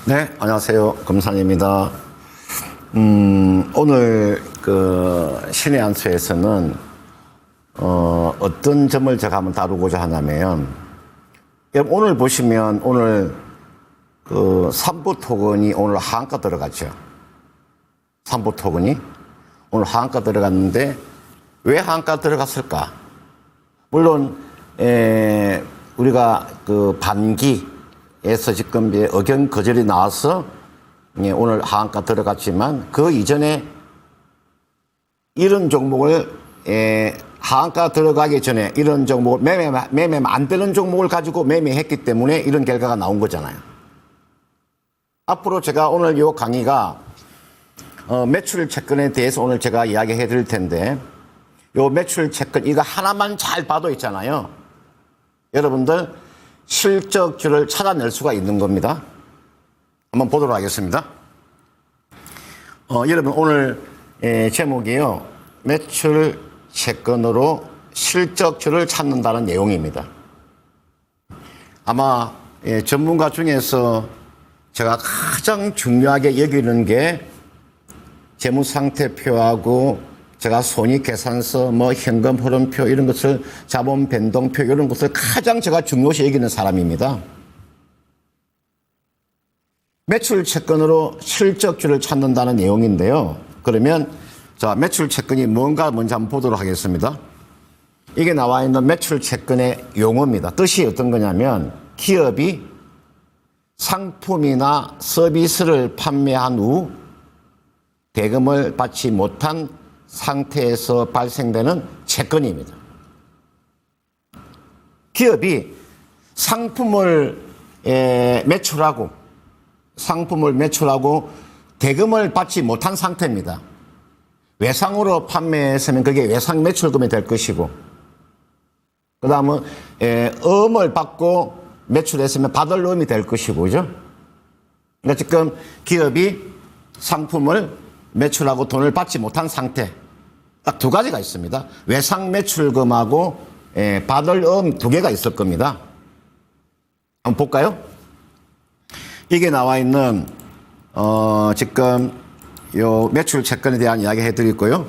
네, 안녕하세요. 검산입니다. 오늘 신의 안수에서는 어떤 점을 제가 한번 다루고자 하냐면, 여러분 오늘 보시면 오늘 삼부 토건이 오늘 하한가 들어갔죠. 삼부 토건이 오늘 하한가 들어갔는데 왜 하한가 들어갔을까? 물론 우리가 반기에서 지금 의견 거절이 나와서 오늘 하한가 들어갔지만 그 이전에 이런 종목을 하한가 들어가기 전에 이런 종목을 매매 안 되는 종목을 가지고 매매했기 때문에 이런 결과가 나온 거잖아요. 앞으로 제가 오늘 이 강의가 매출 채권에 대해서 오늘 제가 이야기해 드릴 텐데, 요 매출 채권 이거 하나만 잘 봐도 있잖아요. 여러분들 실적주를 찾아낼 수가 있는 겁니다. 한번 보도록 하겠습니다. 여러분 오늘 제목이요, 매출 채권으로 실적주를 찾는다는 내용입니다. 아마 전문가 중에서 제가 가장 중요하게 여기는 게 재무상태표하고 제가 손익계산서, 현금 흐름표 이런 것을, 자본 변동표 이런 것을 가장 제가 중요시 여기는 사람입니다. 매출 채권으로 실적주를 찾는다는 내용인데요. 그러면 자, 매출 채권이 뭔가 먼저 한번 보도록 하겠습니다. 이게 나와 있는 매출 채권의 용어입니다. 뜻이 어떤 거냐면, 기업이 상품이나 서비스를 판매한 후 대금을 받지 못한 상태에서 발생되는 채권입니다. 기업이 상품을 매출하고 대금을 받지 못한 상태입니다. 외상으로 판매했으면 그게 외상 매출금이 될 것이고, 그 다음은 어음을 받고 매출했으면 받을 어음이 될 것이고, 그죠? 그러니까 지금 기업이 상품을 매출하고 돈을 받지 못한 상태, 딱 두 가지가 있습니다. 외상 매출금하고 받을 어음 두 개가 있을 겁니다. 한번 볼까요? 이게 나와 있는 지금 요 매출 채권에 대한 이야기 해드리고요.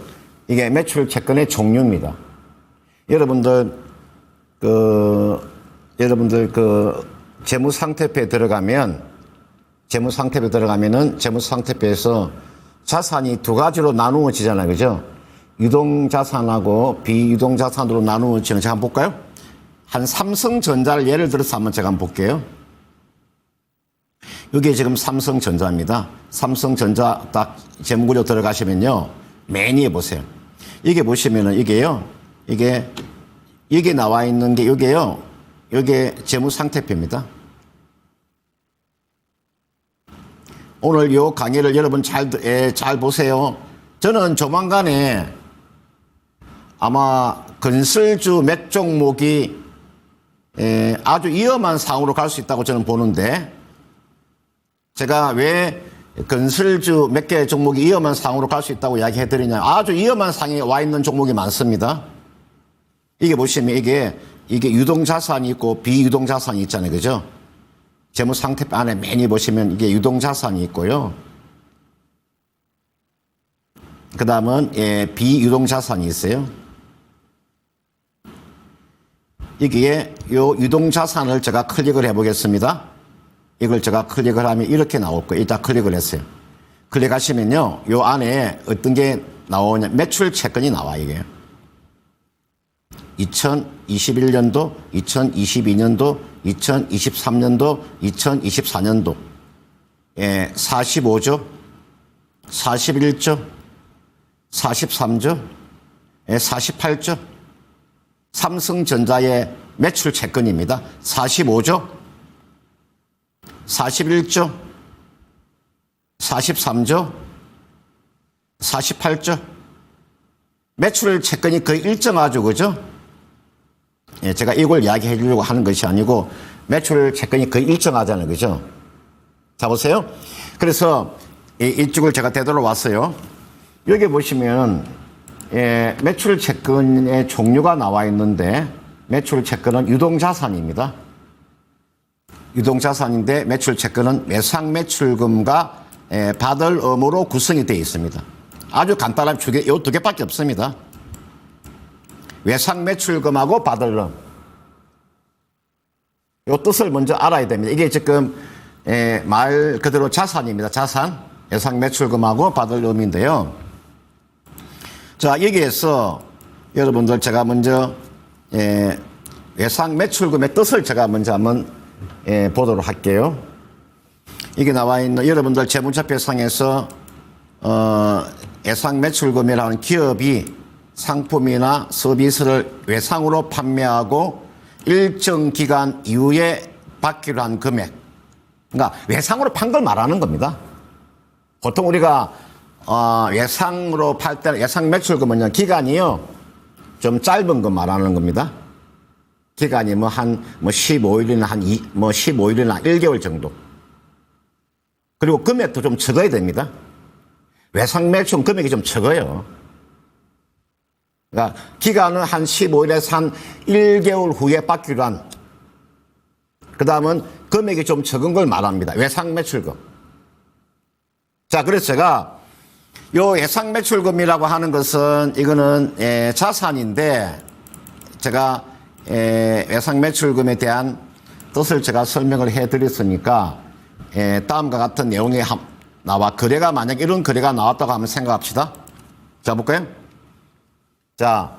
이게 매출 채권의 종류입니다. 여러분들 재무상태표에 들어가면은 재무상태표에서 자산이 두 가지로 나누어지잖아요, 그죠? 유동자산하고 비유동자산으로 나누어지는, 제가 한번 볼까요? 한 삼성전자를 예를 들어서 한번 제가 한번 볼게요. 이게 지금 삼성전자입니다. 삼성전자 딱 재무구조 들어가시면요, 맨 위에 보세요. 이게 보시면은 이게 나와 있는 게 이게 재무상태표입니다. 오늘 요 강의를 여러분 잘 보세요. 저는 조만간에 아마 건설주 몇 종목이 아주 위험한 상황으로 갈 수 있다고 저는 보는데, 제가 왜 건설주 몇 개 종목이 위험한 상황으로 갈 수 있다고 이야기해 드리냐, 아주 위험한 상황에 와 있는 종목이 많습니다. 이게 보시면 이게 유동자산이 있고 비유동자산이 있잖아요, 그죠? 재무상태표 안에 맨이 보시면 이게 유동자산이 있고요. 그 다음은 비유동자산이 있어요. 여기에 요 유동자산을 제가 클릭을 해보겠습니다. 이걸 제가 클릭을 하면 이렇게 나올 거예요. 일단 클릭을 했어요. 클릭하시면요, 요 안에 어떤 게 나오냐, 매출 채권이 나와, 이게. 2021년도, 2022년도, 2023년도, 2024년도, 45조, 41조, 43조, 48조, 삼성전자의 매출 채권입니다. 45조, 41조, 43조, 48조. 매출 채권이 거의 일정하죠, 그죠? 제가 이걸 이야기해 주려고 하는 것이 아니고, 매출 채권이 거의 일정하잖아요, 그죠? 자, 보세요. 그래서 이쪽을 제가 되돌아왔어요. 여기 보시면 매출 채권의 종류가 나와 있는데, 매출 채권은 유동자산입니다. 유동자산인데 매출 채권은 외상 매출금과 받을 의무로 구성이 되어 있습니다. 아주 간단한 이 두 개밖에 없습니다. 외상 매출금하고 받을 의무. 이 뜻을 먼저 알아야 됩니다. 이게 지금 말 그대로 자산입니다. 자산. 외상 매출금하고 받을 의무인데요. 자, 여기에서 여러분들 제가 먼저 외상 매출금의 뜻을 제가 먼저 한번 보도록 할게요. 이게 나와 있는 여러분들 재무제표상에서 외상 매출금이라는 기업이 상품이나 서비스를 외상으로 판매하고 일정 기간 이후에 받기로 한 금액. 그러니까 외상으로 판 걸 말하는 겁니다. 보통 우리가 외상으로 팔 때 외상 매출금은 기간이요 좀 짧은 거 말하는 겁니다. 기간이 15일이나 15일이나 1개월 정도. 그리고 금액도 좀 적어야 됩니다. 외상 매출 금액이 좀 적어요. 그러니까 기간은 한 15일에서 한 1개월 후에 받기로 한, 그 다음은 금액이 좀 적은 걸 말합니다. 외상 매출금. 자, 그래서 제가 요 외상 매출금이라고 하는 것은 이거는 자산인데 제가 외상 매출금에 대한 뜻을 제가 설명을 해드렸으니까 다음과 같은 내용이 나와 거래가 만약 이런 거래가 나왔다고 한번 생각합시다. 자, 볼까요? 자,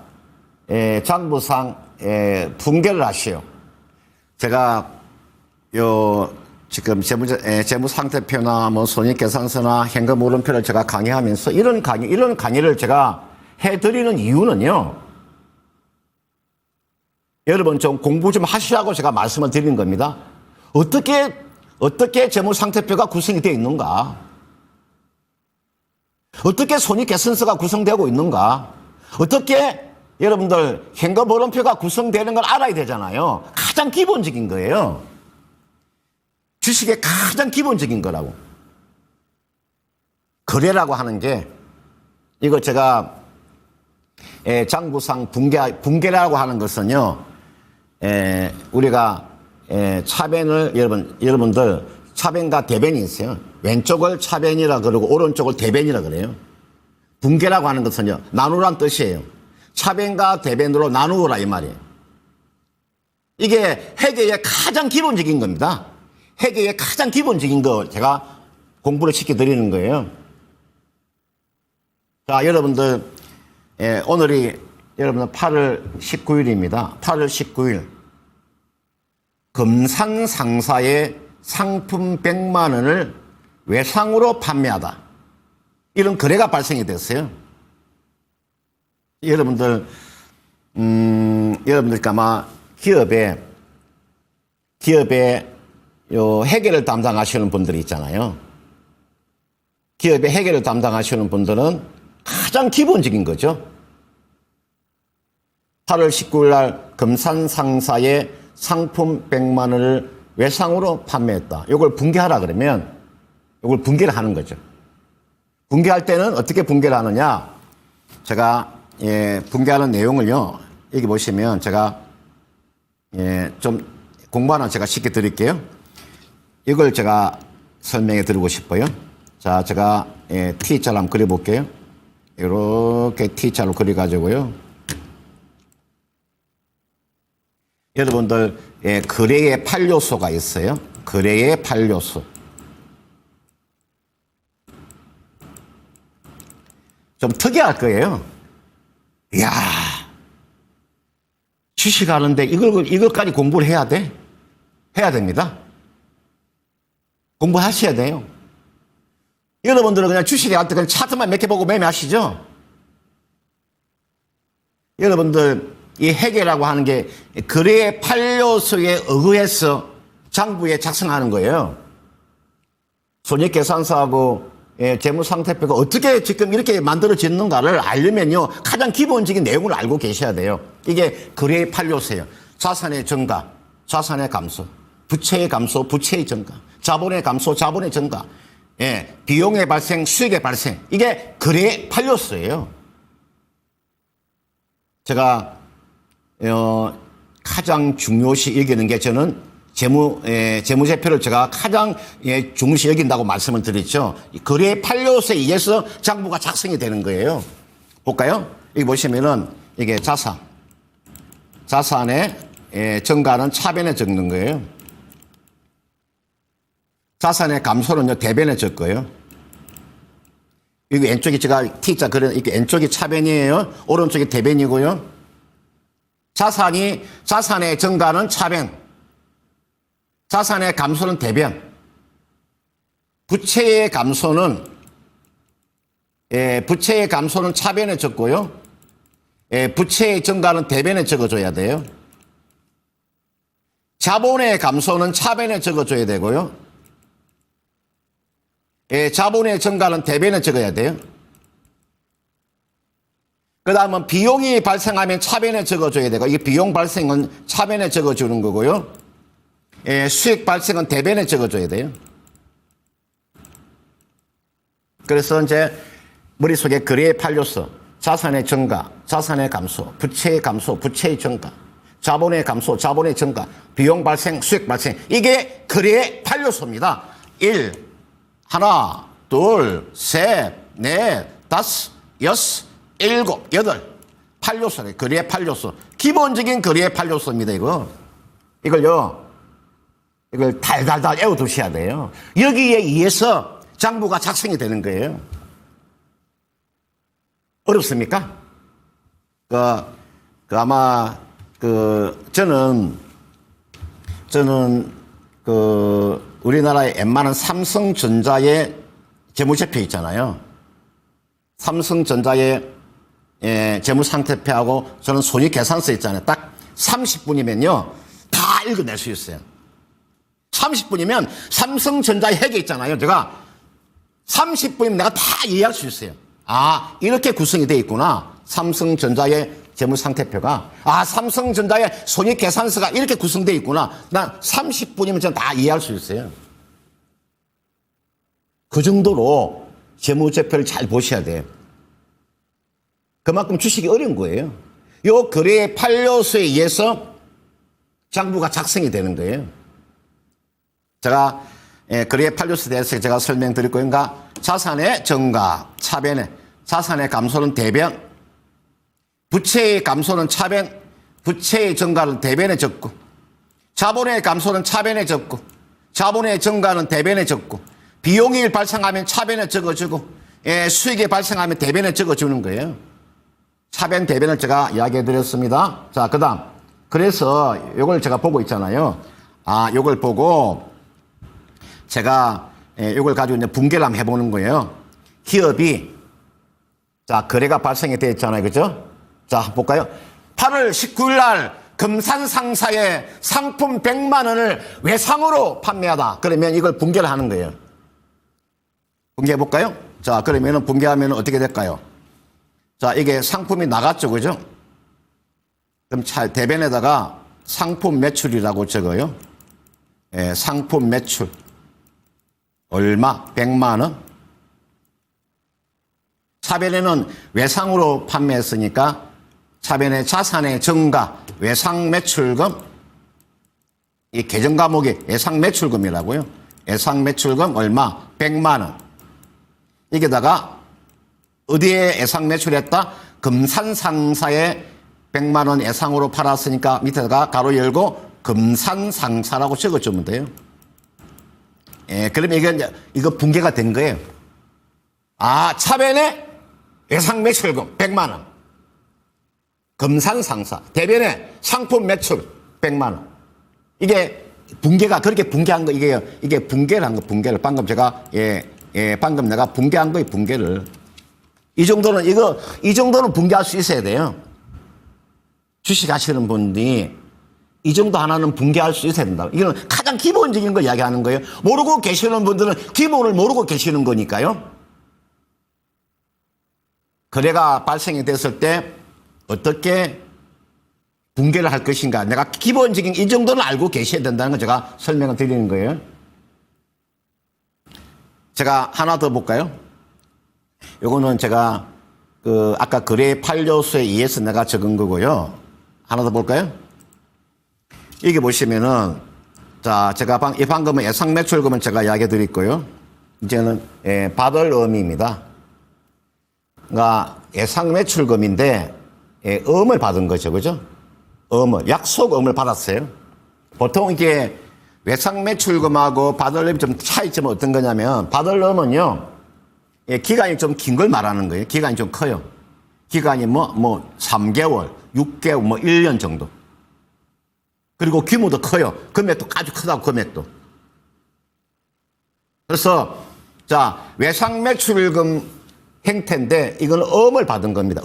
장부상 분개를 하시오. 제가 지금 재무 상태표나 손익계산서나 현금 흐름표를 제가 강의하면서 이런 강의를 제가 해드리는 이유는요. 여러분 좀 공부 좀 하시라고 제가 말씀을 드리는 겁니다. 어떻게 재무 상태표가 구성이 되어 있는가? 어떻게 손익계산서가 구성되고 있는가? 어떻게 여러분들 현금 흐름표가 구성되는 걸 알아야 되잖아요. 가장 기본적인 거예요. 주식의 가장 기본적인 거라고. 거래라고 하는 게 이거 제가 장부상 분개라고 하는 것은요. 우리가 차변을 여러분들 차변과 대변이 있어요. 왼쪽을 차변이라 그러고 오른쪽을 대변이라 그래요. 분개라고 하는 것은요. 나누란 뜻이에요. 차변과 대변으로 나누어라 이 말이에요. 이게 회계의 가장 기본적인 겁니다. 회계의 가장 기본적인 거 제가 공부를 시켜드리는 거예요. 자, 여러분들 오늘이 여러분들 8월 19일입니다. 8월 19일 금산상사의 상품 100만 원을 외상으로 판매하다. 이런 거래가 발생이 됐어요. 여러분들 아마 기업에 회계를 담당하시는 분들이 있잖아요. 기업의 회계를 담당하시는 분들은 가장 기본적인 거죠. 8월 19일 날 금산상사의 상품 100만 원을 외상으로 판매했다. 이걸 분개하라 그러면 이걸 분개를 하는 거죠. 분개할 때는 어떻게 분개를 하느냐? 제가 분개하는 내용을요. 여기 보시면 제가 좀 공부 하나 제가 시켜드릴게요. 이걸 제가 설명해 드리고 싶어요. 자, 제가 T자를 한번 그려볼게요. 이렇게 T자로 그려가지고요. 여러분들 거래의 8요소가 있어요. 거래의 8요소. 좀 특이할 거예요. 이야, 주식하는데 이걸까지 공부를 해야 돼? 해야 됩니다. 공부하셔야 돼요. 여러분들은 그냥 주식에 할 때 그냥 차트만 몇 개 보고 매매하시죠? 여러분들 이 회계라고 하는 게 거래의 8요소에 의해서 장부에 작성하는 거예요. 손익계산서하고 재무상태표가 어떻게 지금 이렇게 만들어졌는가를 알려면요. 가장 기본적인 내용을 알고 계셔야 돼요. 이게 거래의 8요소예요. 자산의 증가, 자산의 감소, 부채의 감소, 부채의 증가, 자본의 감소, 자본의 증가, 비용의 발생, 수익의 발생. 이게 거래의 8요소예요. 제가 가장 중요시 여기는 게 저는 재무제표를 제가 가장 중시 여긴다고 말씀을 드렸죠. 거래 판료서에 의해서 장부가 작성이 되는 거예요. 볼까요? 여기 보시면은 이게 자산의 증가는 차변에 적는 거예요. 자산의 감소는요, 대변에 적고요. 여기 왼쪽이 제가 T자 그런, 이게 왼쪽이 차변이에요. 오른쪽이 대변이고요. 자산의 증가는 차변. 자산의 감소는 대변. 부채의 감소는 차변에 적고요. 부채의 증가는 대변에 적어줘야 돼요. 자본의 감소는 차변에 적어줘야 되고요. 자본의 증가는 대변에 적어야 돼요. 그 다음은 비용이 발생하면 차변에 적어줘야 되고, 이게 비용 발생은 차변에 적어주는 거고요. 수익 발생은 대변에 적어줘야 돼요. 그래서 이제 머릿속에 거래의 판료서, 자산의 증가, 자산의 감소, 부채의 감소, 부채의 증가, 자본의 감소, 자본의 증가, 비용 발생, 수익 발생. 이게 거래의 판료서입니다. 1, 하나, 둘, 셋, 넷, 다섯, 여섯, 일곱, 여덟. 판료서네. 거래의 판료서. 기본적인 거래의 판료서입니다, 이거. 이걸 달달달 애워두셔야 돼요. 여기에 의해서 장부가 작성이 되는 거예요. 어렵습니까? 저는 우리나라의 웬만한 삼성전자의 재무제표 있잖아요. 삼성전자의 재무상태표하고 저는 손익계산서 있잖아요. 딱 30분이면요. 다 읽어낼 수 있어요. 30분이면 삼성전자의 핵이 있잖아요. 제가 30분이면 내가 다 이해할 수 있어요. 아, 이렇게 구성이 되어 있구나. 삼성전자의 재무상태표가. 아, 삼성전자의 손익계산서가 이렇게 구성되어 있구나. 난 30분이면 저는 다 이해할 수 있어요. 그 정도로 재무제표를 잘 보셔야 돼요. 그만큼 주식이 어려운 거예요. 요 거래의 판료서에 의해서 장부가 작성이 되는 거예요. 제가 거래의 판료서에 대해서 제가 설명드릴 거니까 자산의 증가, 차변에, 자산의 감소는 대변, 부채의 감소는 차변, 부채의 증가는 대변에 적고, 자본의 감소는 차변에 적고, 자본의 증가는 대변에 적고, 비용이 발생하면 차변에 적어주고, 수익이 발생하면 대변에 적어주는 거예요. 차변, 대변을 제가 이야기해 드렸습니다. 자, 그 다음. 그래서 요걸 제가 보고 있잖아요. 아, 요걸 보고 제가 요걸 가지고 이제 분개를 한번 해보는 거예요. 기업이, 자, 거래가 발생이 되어 있잖아요. 그죠? 자, 볼까요? 8월 19일 날 금산상사에 상품 100만 원을 외상으로 판매하다. 그러면 이걸 분개를 하는 거예요. 분개해 볼까요? 자, 그러면은 분개하면 어떻게 될까요? 자, 이게 상품이 나갔죠. 그죠? 그럼 대변에다가 상품 매출이라고 적어요. 상품 매출. 얼마? 100만 원. 차변에는 외상으로 판매했으니까 차변의 자산의 증가, 외상 매출금, 이 계정 과목이 외상 매출금이라고요. 외상 매출금 얼마? 100만 원. 여기다가 어디에 외상 매출했다? 금산상사에 100만 원 외상으로 팔았으니까 밑에다가 가로 열고 금산상사라고 적어주면 돼요. 그러면 이거 분개가 된 거예요. 아, 차변에 외상 매출금 100만 원. 금산상사. 대변에 상품 매출 100만 원. 이게 분개가 그렇게 분개한 거 이게 분개를 한 거 분개를 방금 제가 방금 내가 분개한 거예요. 분개를. 이 정도는 분개할 수 있어야 돼요. 주식 하시는 분들이 이 정도 하나는 분개할 수 있어야 된다. 이거는 가장 기본적인 걸 이야기하는 거예요. 모르고 계시는 분들은 기본을 모르고 계시는 거니까요. 거래가 발생이 됐을 때 어떻게 분개를 할 것인가. 내가 기본적인 이 정도는 알고 계셔야 된다는 걸 제가 설명을 드리는 거예요. 제가 하나 더 볼까요? 요거는 제가 아까 거래 판료서에 의해서 내가 적은 거고요. 하나 더 볼까요? 여기 보시면은 자, 제가 방금은 예상 매출금은 제가 이야기해 드렸고요. 이제는 받을 의미입니다. 그러니까 예상 매출금인데 음을 받은 거죠. 그죠? 약속음을 받았어요. 보통 이게 예상 매출금하고 받을 음이 좀 차이점은 어떤 거냐면 받을 음은요. 기간이 좀 긴 걸 말하는 거예요. 기간이 좀 커요. 기간이 3개월, 6개월, 1년 정도. 그리고 규모도 커요. 금액도 아주 크다고, 금액도. 그래서, 자, 외상 매출금 행태인데, 이건 음을 받은 겁니다.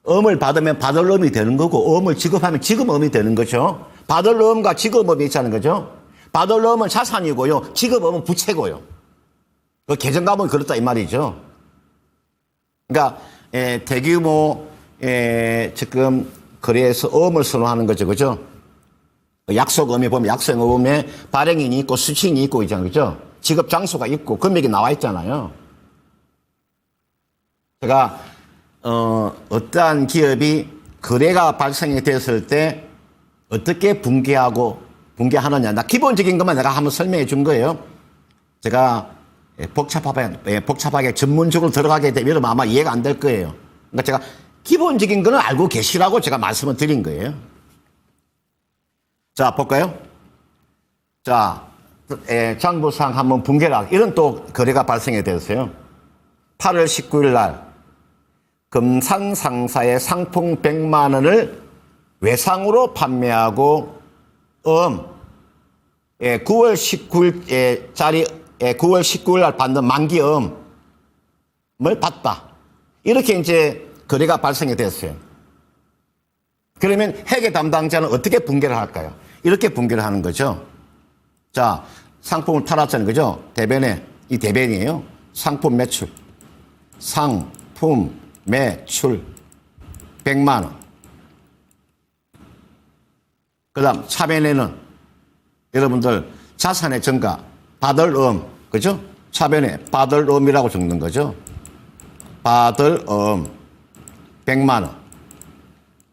음을 받으면 받을 음이 되는 거고, 음을 지급하면 지급음이 되는 거죠. 받을 음과 지급음이 있다는 거죠. 받을 음은 자산이고요. 지급음은 부채고요. 그 계정감은 그렇다, 이 말이죠. 그러니까, 대규모, 지금, 거래에서 음을 선호하는 거죠. 그죠? 약속음에 보면 약속음에 발행인이 있고 수취인이 있고 있잖아요. 그죠? 지급 장소가 있고 금액이 나와 있잖아요. 제가 어떠한 기업이 거래가 발생이 됐을 때 어떻게 붕괴하느냐. 나 기본적인 것만 내가 한번 설명해 준 거예요. 제가 복잡하게 전문적으로 들어가게 되면 아마 이해가 안 될 거예요. 그러니까 제가 기본적인 거는 알고 계시라고 제가 말씀을 드린 거예요. 자, 볼까요? 자, 장부상 한번 붕괴라. 이런 또 거래가 발생이 되었어요. 8월 19일 날, 금산상사의 상품 100만 원을 외상으로 판매하고, 9월 19일 날 받는 만기음을 받다. 이렇게 이제 거래가 발생이 됐어요. 그러면 회계 담당자는 어떻게 붕괴를 할까요? 이렇게 붕괴를 하는 거죠. 자, 상품을 팔았잖아요. 그죠? 이 대변이에요. 상품 매출. 상품 매출 100만 원. 그 다음 차변에는 여러분들 자산의 증가, 받을 그죠? 차변에 받을 이라고 적는 거죠. 받을 100만 원.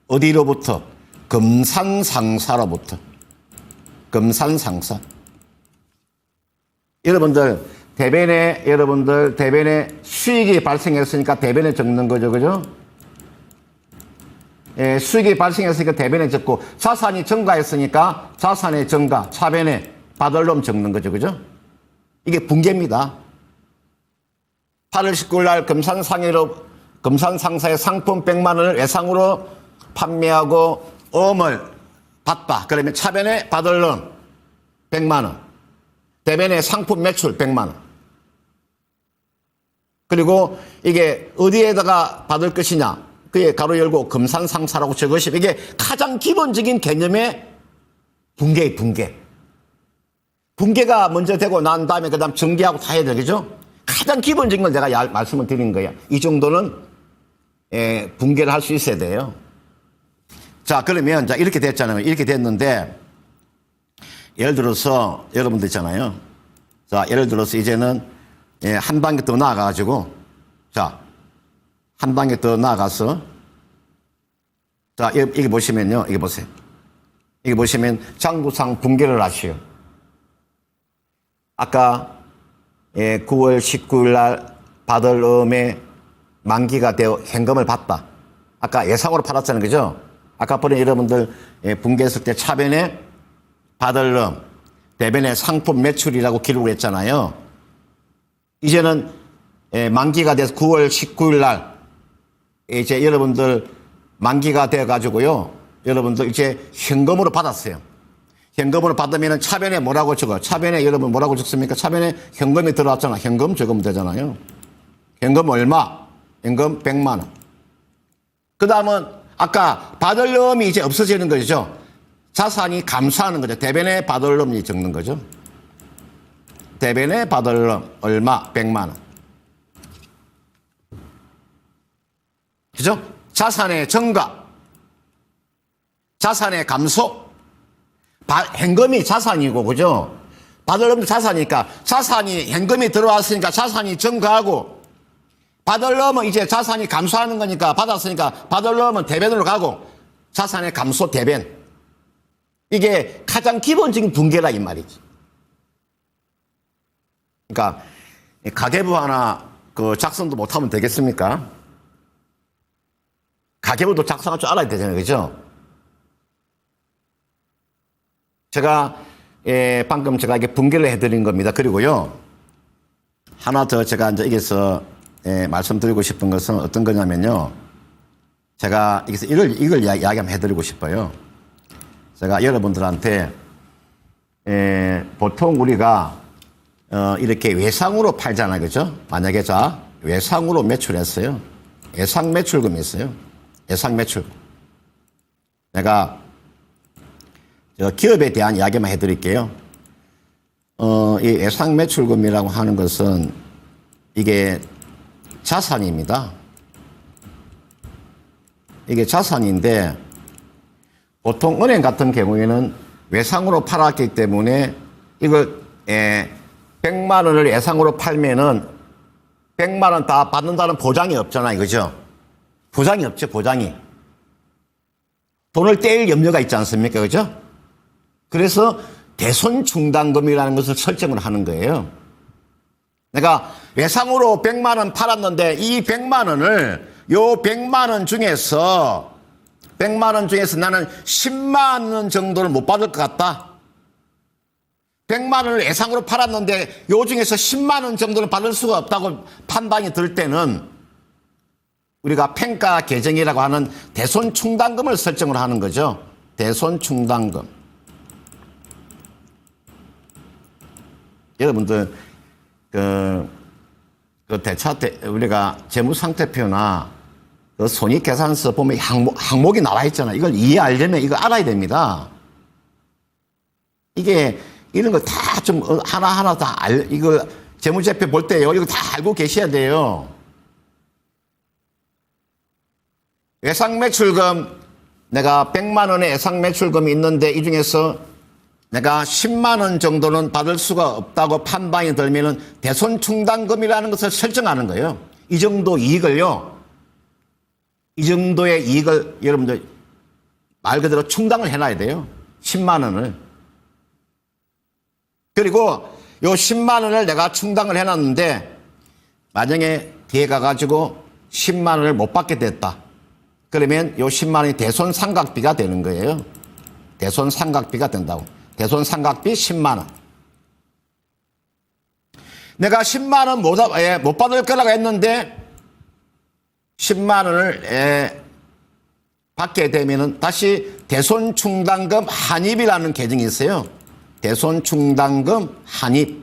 어디로부터? 금산상사로부터. 금산상사. 여러분들 대변에 수익이 발생했으니까 대변에 적는 거죠. 그죠? 수익이 발생했으니까 대변에 적고, 자산이 증가했으니까 자산의 증가, 차변에 받을 적는 거죠. 그죠? 이게 붕괴입니다. 8월 19일 날 금산상사의 상품 100만 원을 외상으로 판매하고 음을 받다. 그러면 차변에 받을 100만 원. 대변에 상품 매출 100만 원. 그리고 이게 어디에다가 받을 것이냐. 그게 가로 열고 금산상사라고 적으시면 이게 가장 기본적인 개념의 붕괴의 붕괴. 붕괴가 먼저 되고 난 다음에 그 다음 전개하고 다 해야 되겠죠? 가장 기본적인 걸 내가 말씀을 드린 거예요. 이 정도는 붕괴를 할 수 있어야 돼요. 자, 그러면 자 이렇게 됐잖아요. 이렇게 됐는데 예를 들어서 여러분들 있잖아요. 자, 예를 들어서 이제는 한 단계 더 나아가가지고 자, 한 단계 더 나아가서 자, 이게 보시면요. 이게 보세요. 이게 보시면 장부상 붕괴를 하시오. 아까 9월 19일 날 받을 음의 만기가 되어 현금을 받다. 아까 예상으로 팔았잖아요. 그죠? 아까 보니 여러분들 붕괴했을 때 차변에 받을 대변에 상품 매출이라고 기록을 했잖아요. 이제는 만기가 돼서 9월 19일 날 이제 여러분들 만기가 돼 가지고요. 여러분들 이제 현금으로 받았어요. 현금으로 받으면 차변에 뭐라고 적어요? 차변에 여러분 뭐라고 적습니까? 차변에 현금이 들어왔잖아. 현금 적으면 되잖아요. 현금 얼마? 현금 100만 원. 그 다음은 아까 받을 놈이 이제 없어지는 거죠. 자산이 감소하는 거죠. 대변에 받을 놈이 적는 거죠. 대변에 받을 놈 얼마? 100만 원. 그죠? 자산의 증가, 자산의 감소, 현금이 자산이고, 그죠? 받을 놈도 자산이니까, 자산이, 현금이 들어왔으니까 자산이 증가하고, 받을 놈은 이제 자산이 감소하는 거니까, 받았으니까, 받을 놈은 대변으로 가고, 자산의 감소 대변. 이게 가장 기본적인 붕괴라 이 말이지. 그러니까 가계부 하나 그 작성도 못하면 되겠습니까? 가계부도 작성할 줄 알아야 되잖아요, 그죠? 제가 방금 제가 이게 붕괴를 해드린 겁니다. 그리고요 하나 더 제가 이제 여기서 말씀드리고 싶은 것은 어떤 거냐면요, 제가 여기서 이걸 이야기 한번 해드리고 싶어요. 제가 여러분들한테 보통 우리가 이렇게 외상으로 팔잖아요, 그죠? 만약에 자 외상으로 매출했어요. 예상 매출금이 있어요. 예상 매출금. 내가 기업에 대한 이야기만 해드릴게요. 이 예상 매출금이라고 하는 것은 이게 자산입니다. 이게 자산인데 보통 은행 같은 경우에는 외상으로 팔았기 때문에 이걸 100만 원을 예상으로 팔면은 100만 원 다 받는다는 보장이 없잖아요, 그죠? 보장이 없죠, 보장이. 돈을 떼일 염려가 있지 않습니까, 그죠? 그래서 대손 충당금이라는 것을 설정을 하는 거예요. 내가 외상으로 100만 원 팔았는데 이 100만 원을 요 100만 원 중에서 나는 10만 원 정도를 못 받을 것 같다. 100만 원을 예상으로 팔았는데 요 중에서 10만 원 정도는 받을 수가 없다고 판단이 들 때는 우리가 평가 계정이라고 하는 대손 충당금을 설정을 하는 거죠. 대손 충당금. 여러분들 우리가 재무상태표나 그 손익계산서 보면 항목이 나와 있잖아요. 이걸 이해하려면 이거 알아야 됩니다. 이게 이런 거 다 좀 하나하나 다 이거 재무제표 볼 때요, 이거 다 알고 계셔야 돼요. 예상 매출금, 내가 100만 원의 예상 매출금이 있는데 이 중에서 내가 10만 원 정도는 받을 수가 없다고 판단이 들면은 대손 충당금이라는 것을 설정하는 거예요. 이 정도 이익을요, 이 정도의 이익을 여러분들 말 그대로 충당을 해놔야 돼요. 10만 원을. 그리고 요 10만 원을 내가 충당을 해놨는데 만약에 뒤에 가가지고 10만 원을 못 받게 됐다. 그러면 요 10만 원이 대손 상각비가 되는 거예요. 대손 상각비가 된다고. 대손 상각비 10만 원. 내가 10만 원 못 받을 거라고 했는데 10만 원을 받게 되면은 다시 대손 충당금 한입이라는 계정이 있어요. 대손 충당금 한입.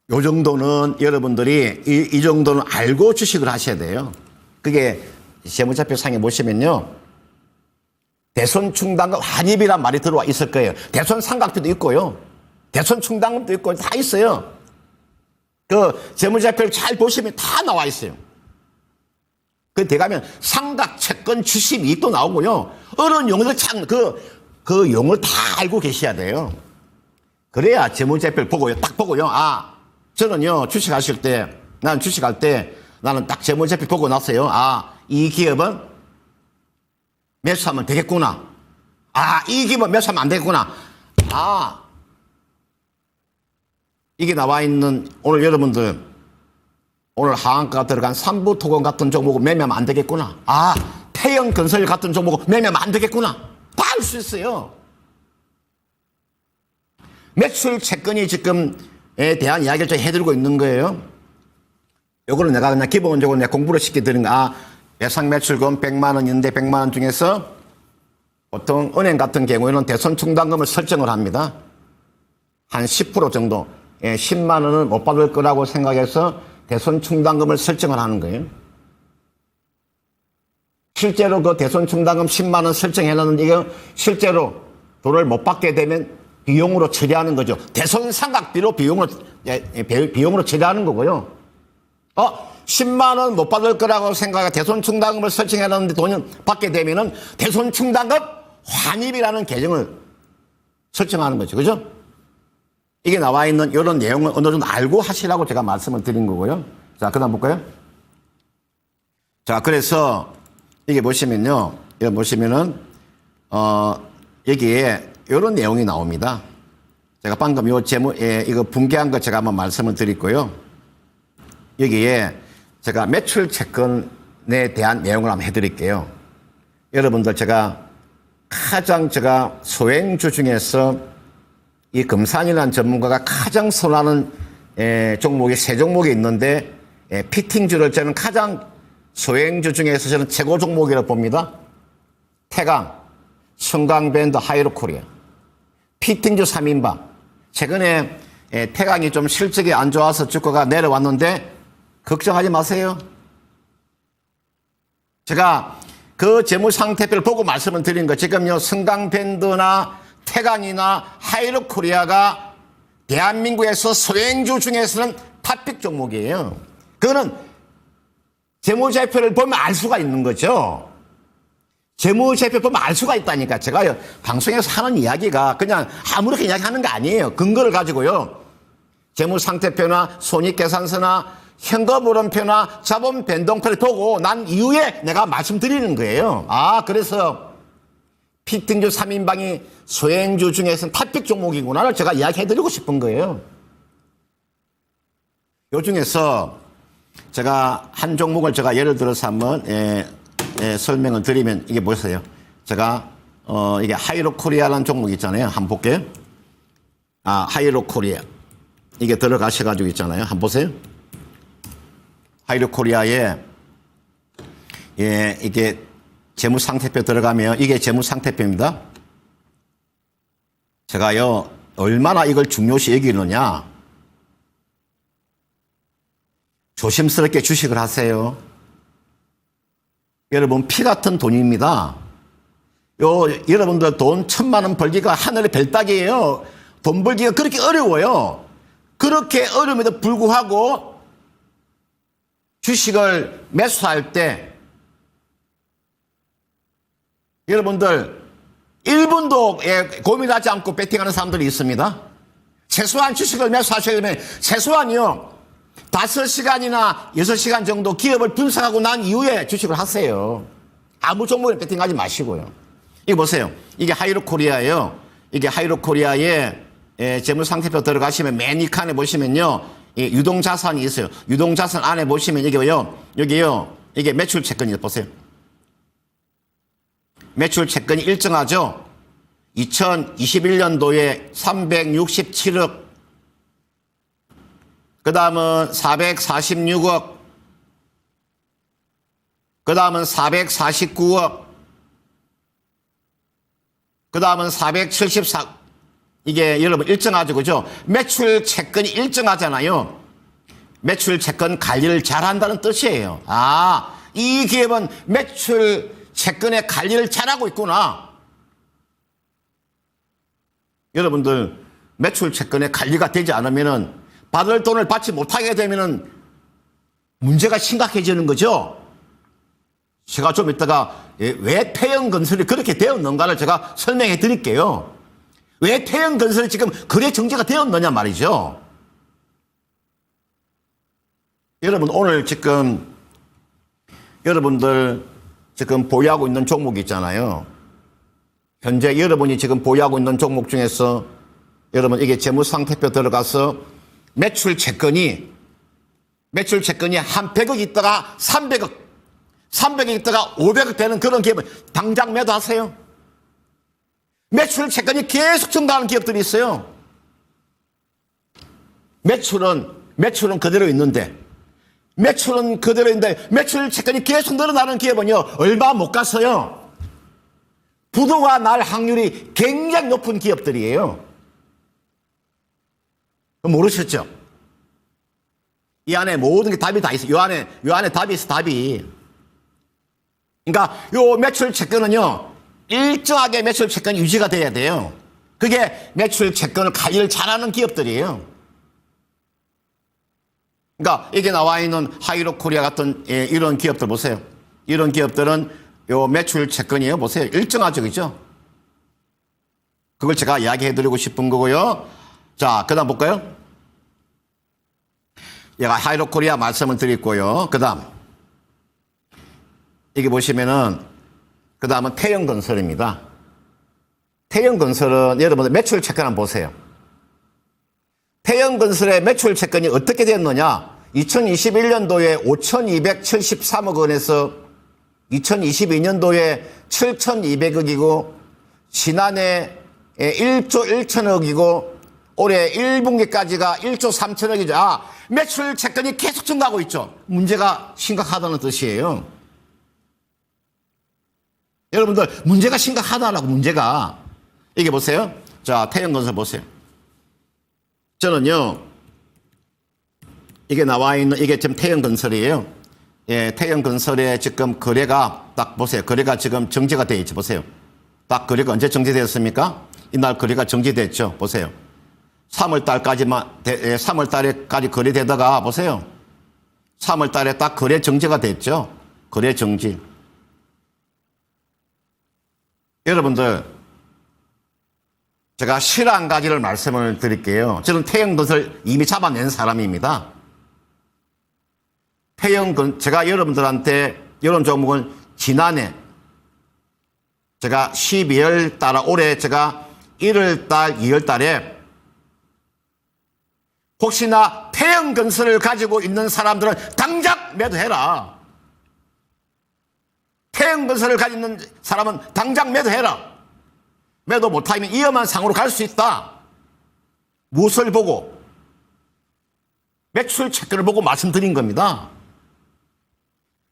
요 정도는 여러분들이 이 정도는 알고 주식을 하셔야 돼요. 그게 재무제표 상에 보시면요, 대손 충당금 한입이란 말이 들어와 있을 거예요. 대손 상각비도 있고요, 대손 충당금도 있고 다 있어요. 그 재무제표를 잘 보시면 다 나와 있어요. 그 대가면 상각, 채권, 주식 이익도 나오고요. 어려운 용어들 참 그 용어를 다 알고 계셔야 돼요. 그래야 재무제표를 보고요, 딱 보고요. 아, 저는요 주식하실 때, 나는 주식할 때 나는 딱 재무제표 보고 났어요. 아, 이 기업은 매수하면 되겠구나. 아, 이 기업은 매수하면 안 되겠구나. 아, 이게 나와 있는 오늘 여러분들 오늘 하한가가 들어간 삼부토건 같은 종목은 매매하면 안 되겠구나. 아, 태영건설 같은 종목은 매매하면 안 되겠구나. 다 알 수 있어요. 매출 채권이 지금에 대한 이야기를 좀 해드리고 있는 거예요. 요거는 내가 그냥 기본적으로 내가 공부를 시켜드린 거. 아, 예상 매출금 100만 원인데 100만 원 중에서 보통 은행 같은 경우에는 대손 충당금을 설정을 합니다. 한 10% 정도, 10만 원은 못 받을 거라고 생각해서 대손 충당금을 설정을 하는 거예요. 실제로 그 대손 충당금 10만 원 설정해놨는데 이거 실제로 돈을 못 받게 되면 비용으로 처리하는 거죠. 대손 상각비로 비용으로 처리하는 거고요. 10만 원 못 받을 거라고 생각해 대손 충당금을 설정해놨는데 돈을 받게 되면은 대손 충당금 환입이라는 계정을 설정하는 거죠. 그죠? 이게 나와 있는 이런 내용을 어느 정도 알고 하시라고 제가 말씀을 드린 거고요. 자, 그 다음 볼까요? 자, 그래서 이게 보시면요. 여기 보시면은, 여기에 이런 내용이 나옵니다. 제가 방금 요 이거 붕괴한 거 제가 한번 말씀을 드리고요. 여기에 제가 매출 채권에 대한 내용을 한번 해드릴게요. 여러분들 제가 가장 소행주 중에서 이 금산이라는 전문가가 가장 선호하는 종목이 세 종목이 있는데 피팅주를 저는 가장 소행주 중에서 저는 최고 종목이라고 봅니다. 태강, 성강밴드, 하이로코리아. 피팅주 3인방. 최근에 태강이 좀 실적이 안 좋아서 주가가 내려왔는데 걱정하지 마세요. 제가 그 재무상태표를 보고 말씀을 드린 거 지금요 성강밴드나 태강이나 하이로코리아가 대한민국에서 소행주 중에서는 탑픽 종목이에요. 그거는 재무제표를 보면 알 수가 있는 거죠. 재무제표 보면 알 수가 있다니까. 제가 방송에서 하는 이야기가 그냥 아무렇게 이야기하는 거 아니에요. 근거를 가지고요. 재무상태표나 손익계산서나 현금흐름표나 자본 변동표를 보고 난 이후에 내가 말씀드리는 거예요. 그래서 피팅주 3인방이 소행주 중에서는 탑픽 종목이구나를 제가 이야기해드리고 싶은 거예요. 요 중에서 제가 한 종목을 제가 예를 들어서 한번 설명을 드리면 이게 보세요. 제가 이게 하이로코리아라는 종목 있잖아요. 한번 볼게요. 하이로코리아 이게 들어가셔가지고 있잖아요. 한번 보세요. 하이로코리아에 이게 재무상태표 들어가면 이게 재무상태표입니다. 제가요 얼마나 이걸 중요시 여기느냐. 조심스럽게 주식을 하세요. 여러분 피 같은 돈입니다. 여러분들 돈 1,000만 원 벌기가 하늘의 별따기예요. 돈 벌기가 그렇게 어려워요. 그렇게 어려움에도 불구하고 주식을 매수할 때 여러분들 1분도 고민하지 않고 베팅하는 사람들이 있습니다. 최소한 주식을 매수하시려면 최소한요 5시간이나 6시간 정도 기업을 분석하고 난 이후에 주식을 하세요. 아무 종목에 베팅하지 마시고요. 이거 보세요. 이게 하이로코리아예요. 이게 하이로코리아에 재무상태표 들어가시면 맨 이 칸에 보시면요. 유동자산이 있어요. 유동자산 안에 보시면 여기요. 이게 매출 채권이 보세요. 매출 채권이 일정하죠. 2021년도에 367억, 그 다음은 446억, 그 다음은 449억, 그 다음은 474, 이게 여러분 일정하죠. 그죠? 매출 채권이 일정하잖아요. 매출 채권 관리를 잘한다는 뜻이에요. 이 기업은 매출 채권의 관리를 잘하고 있구나. 여러분들 매출 채권의 관리가 되지 않으면은 받을 돈을 받지 못하게 되면은 문제가 심각해지는 거죠. 제가 좀 이따가 왜 태영건설이 그렇게 되었는가를 제가 설명해 드릴게요. 왜 태영건설이 지금 거래 정지가 되었느냐 말이죠. 여러분 오늘 지금 여러분들 지금 보유하고 있는 종목이 있잖아요. 현재 여러분이 지금 보유하고 있는 종목 중에서 여러분 이게 재무상태표 들어가서 매출 채권이 한 100억 있다가 300억 있다가 500억 되는 그런 기업을 당장 매도하세요. 매출 채권이 계속 증가하는 기업들이 있어요. 매출은 그대로 있는데 매출 채권이 계속 늘어나는 기업은요 얼마 못 갔어요. 부도가 날 확률이 굉장히 높은 기업들이에요. 모르셨죠? 이 안에 모든 게 답이 다 있어요. 요 안에 답이 있어, 답이. 그러니까 요 매출 채권은요 일정하게 매출 채권이 유지가 돼야 돼요. 그게 매출 채권을 관리를 잘하는 기업들이에요. 그러니까 이게 나와 있는 하이로코리아 같은 이런 기업들 보세요. 이런 기업들은 요 매출 채권이에요. 보세요. 일정하죠. 그죠? 그걸 제가 이야기해 드리고 싶은 거고요. 자, 그 다음 볼까요? 얘가 하이로코리아 말씀을 드렸고요. 그 다음 이게 보시면은, 그 다음은 태영건설입니다. 태영건설은 여러분들 매출 채권 한번 보세요. 태영건설의 매출 채권이 어떻게 됐느냐? 2021년도에 5,273억 원에서 2022년도에 7,200억이고, 지난해 1조 1천억이고, 올해 1분기까지가 1조 3천억이죠. 아, 매출 채권이 계속 증가하고 있죠. 문제가 심각하다는 뜻이에요. 여러분들, 문제가 심각하다라고, 문제가. 이게 보세요. 자, 태영건설 보세요. 저는요, 이게 나와 있는, 이게 지금 태영건설이에요. 예, 태영건설의 지금 거래가, 딱 보세요. 거래가 지금 정지가 되어 있죠. 보세요. 딱 거래가 언제 정지되었습니까? 이날 거래가 정지됐죠. 보세요. 3월 달까지만, 3월 달에까지 거래되다가, 보세요. 3월 달에 딱 거래 정지가 됐죠. 거래 정지. 여러분들, 제가 실 한 가지를 말씀을 드릴게요. 저는 태영건설 이미 잡아낸 사람입니다. 제가 여러분들한테 이런 종목은 지난해 제가 12월 달, 올해 제가 1월 달, 2월 달에 혹시나 태영건설을 가지고 있는 사람들은 당장 매도해라. 태영건설을 가지고 있는 사람은 당장 매도해라. 매도 못하면 위험한 상으로 갈 수 있다. 무엇을 보고? 매출 채권을 보고 말씀드린 겁니다.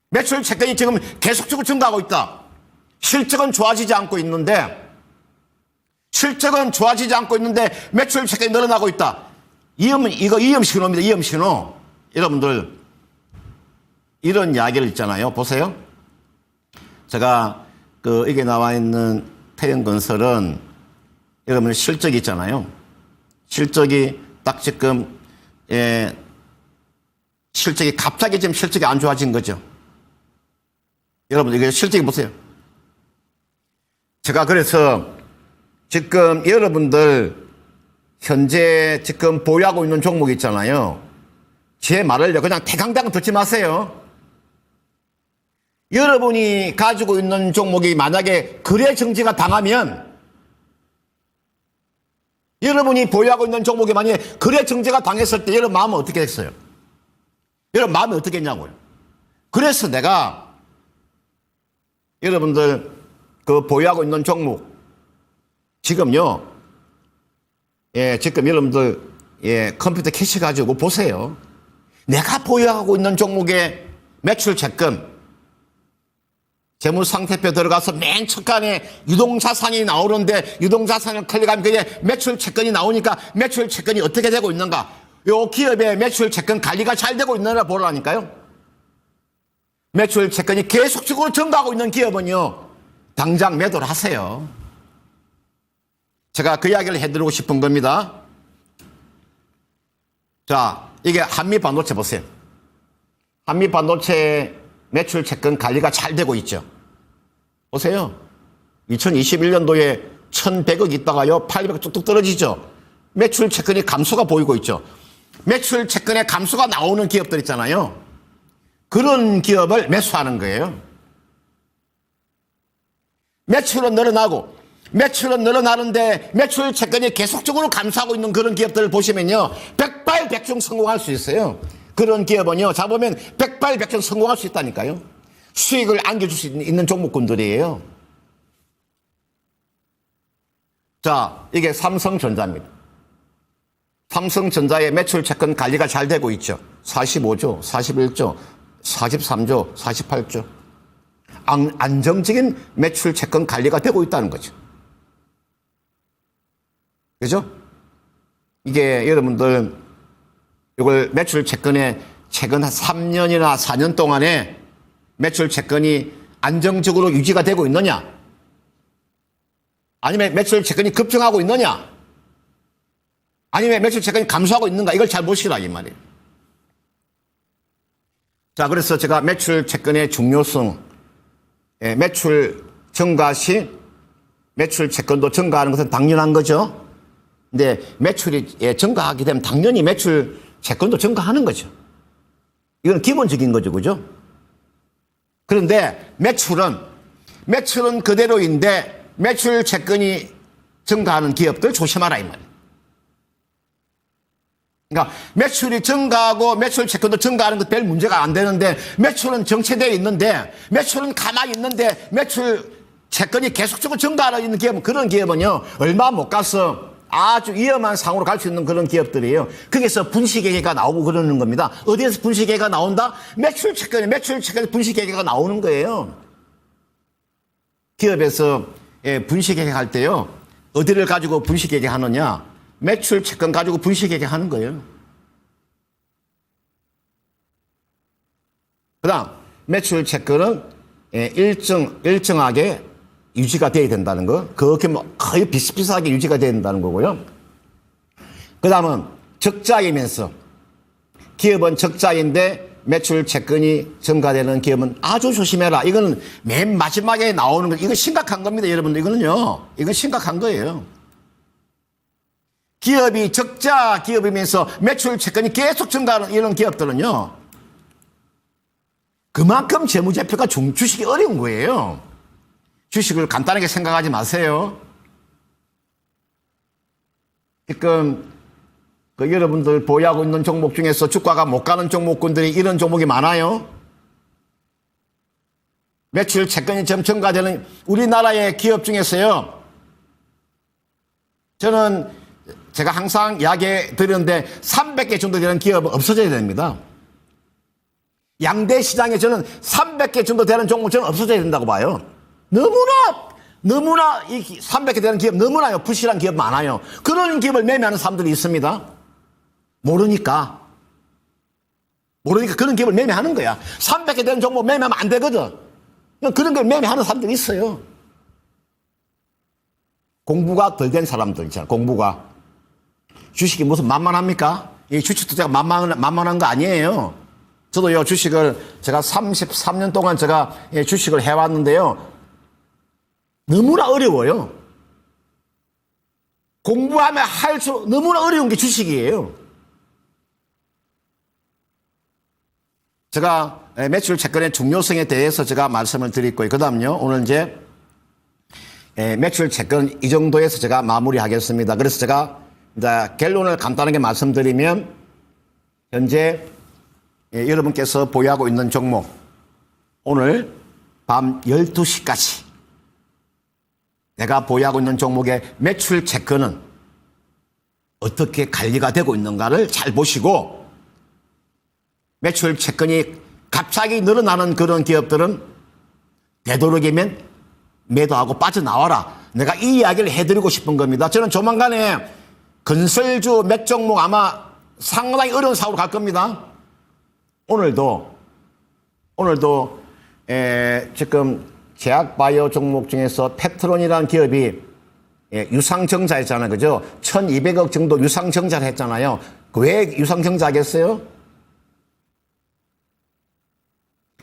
매출 채권이 지금 계속적으로 증가하고 있다. 실적은 좋아지지 않고 있는데 매출 채권이 늘어나고 있다. 이거 위험 신호입니다. 위험 신호. 여러분들, 이런 이야기를 있잖아요. 보세요. 제가 이게 나와 있는 태영건설은 여러분 실적이 있잖아요. 실적이 딱 지금 실적이 갑자기 지금 실적이 안 좋아진 거죠. 여러분 이게 실적이 보세요. 제가 그래서 지금 여러분들 현재 지금 보유하고 있는 종목이 있잖아요. 제 말을요 그냥 태강당 듣지 마세요. 여러분이 가지고 있는 종목이 만약에 거래 정지가 당하면, 여러분이 보유하고 있는 종목이 만약에 거래 정지가 당했을 때 여러분 마음은 어떻게 했어요? 여러분 마음이 어떻게 했냐고요? 그래서 내가 여러분들 보유하고 있는 종목 지금요, 지금 여러분들 컴퓨터 캐시 가지고 보세요. 내가 보유하고 있는 종목의 매출 채권 재무상태표 들어가서 맨 첫간에 유동자산이 나오는데 유동자산을 클릭하면 그게 매출 채권이 나오니까 매출 채권이 어떻게 되고 있는가? 요 기업의 매출 채권 관리가 잘 되고 있느냐 보라니까요. 매출 채권이 계속적으로 증가하고 있는 기업은요, 당장 매도를 하세요. 제가 그 이야기를 해드리고 싶은 겁니다. 자, 이게 한미반도체 보세요. 한미반도체 매출 채권 관리가 잘 되고 있죠. 보세요. 2021년도에 1,100억 있다가요 800억 뚝뚝 떨어지죠. 매출 채권이 감소가 보이고 있죠. 매출 채권의 감소가 나오는 기업들 있잖아요. 그런 기업을 매수하는 거예요. 매출은 늘어나는데 매출 채권이 계속적으로 감소하고 있는 그런 기업들을 보시면요, 백발백중 성공할 수 있어요. 그런 기업은요, 잡으면 백발백중 성공할 수 있다니까요. 수익을 안겨줄 수 있는 종목군들이에요. 자, 이게 삼성전자입니다. 삼성전자의 매출 채권 관리가 잘 되고 있죠. 45조, 41조, 43조, 48조. 안정적인 매출 채권 관리가 되고 있다는 거죠. 그죠? 이게 여러분들, 이걸 매출 채권에 최근 한 3년이나 4년 동안에 매출 채권이 안정적으로 유지가 되고 있느냐? 아니면 매출 채권이 급증하고 있느냐? 아니면 매출 채권이 감소하고 있는가? 이걸 잘 보시라, 이 말이에요. 자, 그래서 제가 매출 채권의 중요성, 매출 증가 시 매출 채권도 증가하는 것은 당연한 거죠. 근데 매출이 증가하게 되면 당연히 매출 채권도 증가하는 거죠. 이건 기본적인 거죠. 그죠? 그런데 매출은 그대로인데 매출 채권이 증가하는 기업들 조심하라 이 말이에요. 그러니까 매출이 증가하고 매출 채권도 증가하는 것 별 문제가 안 되는데 매출은 정체되어 있는데 매출은 가만히 있는데 매출 채권이 계속적으로 증가하는 있는 기업은 그런 기업은요 얼마 못 가서 아주 위험한 상황으로 갈 수 있는 그런 기업들이에요. 거기서 분식회계가 나오고 그러는 겁니다. 어디에서 분식회계가 나온다? 매출 채권에 분식회계가 나오는 거예요. 기업에서 분식회계 할 때요 어디를 가지고 분식회계 하느냐? 매출 채권 가지고 분식회계 하는 거예요. 그 다음, 매출 채권은 일정하게 유지가 돼야 된다는 거. 그렇게 뭐 거의 비슷비슷하게 유지가 돼야 된다는 거고요. 그 다음은 적자이면서 기업은 적자인데 매출 채권이 증가되는 기업은 아주 조심해라. 이거는 맨 마지막에 나오는 거. 이거 심각한 겁니다, 여러분들. 이건 심각한 거예요. 기업이 적자 기업이면서 매출 채권이 계속 증가하는 이런 기업들은요. 그만큼 재무제표가 주식이 어려운 거예요. 주식을 간단하게 생각하지 마세요. 지금 여러분들 보유하고 있는 종목 중에서 주가가 못 가는 종목군들이 이런 종목이 많아요. 매출 채권이 좀 증가되는 우리나라의 기업 중에서요. 저는 제가 항상 이야기 드리는데 300개 정도 되는 기업은 없어져야 됩니다. 양대 시장에 저는 300개 정도 되는 종목 저는 없어져야 된다고 봐요. 너무나 이 300개 되는 기업 너무나요 부실한 기업 많아요. 그런 기업을 매매하는 사람들이 있습니다. 모르니까 그런 기업을 매매하는 거야. 300개 되는 종목 매매하면 안 되거든. 그런 걸 매매하는 사람들이 있어요. 공부가 덜 된 사람들 있잖아. 공부가. 주식이 무슨 만만합니까? 이 주식 투자가 만만한 거 아니에요. 저도요, 주식을 제가 33년 동안 제가 주식을 해왔는데요. 너무나 어려워요. 공부하면 할수록 너무나 어려운 게 주식이에요. 제가 매출 채권의 중요성에 대해서 제가 말씀을 드리고, 그 다음요, 오늘 이제 매출 채권 이 정도에서 제가 마무리하겠습니다. 그래서 제가 이제 결론을 간단하게 말씀드리면, 현재 여러분께서 보유하고 있는 종목, 오늘 밤 12시까지 내가 보유하고 있는 종목의 매출 채권은 어떻게 관리가 되고 있는가를 잘 보시고, 매출 채권이 갑자기 늘어나는 그런 기업들은 되도록이면 매도하고 빠져나와라. 내가 이 이야기를 해드리고 싶은 겁니다. 저는 조만간에 건설주 몇 종목 아마 상당히 어려운 사고로 갈 겁니다. 오늘도 지금 제약바이오 종목 중에서 페트론이라는 기업이 유상증자했잖아요. 그죠? 1200억 정도 유상증자를 했잖아요. 왜 유상증자하겠어요?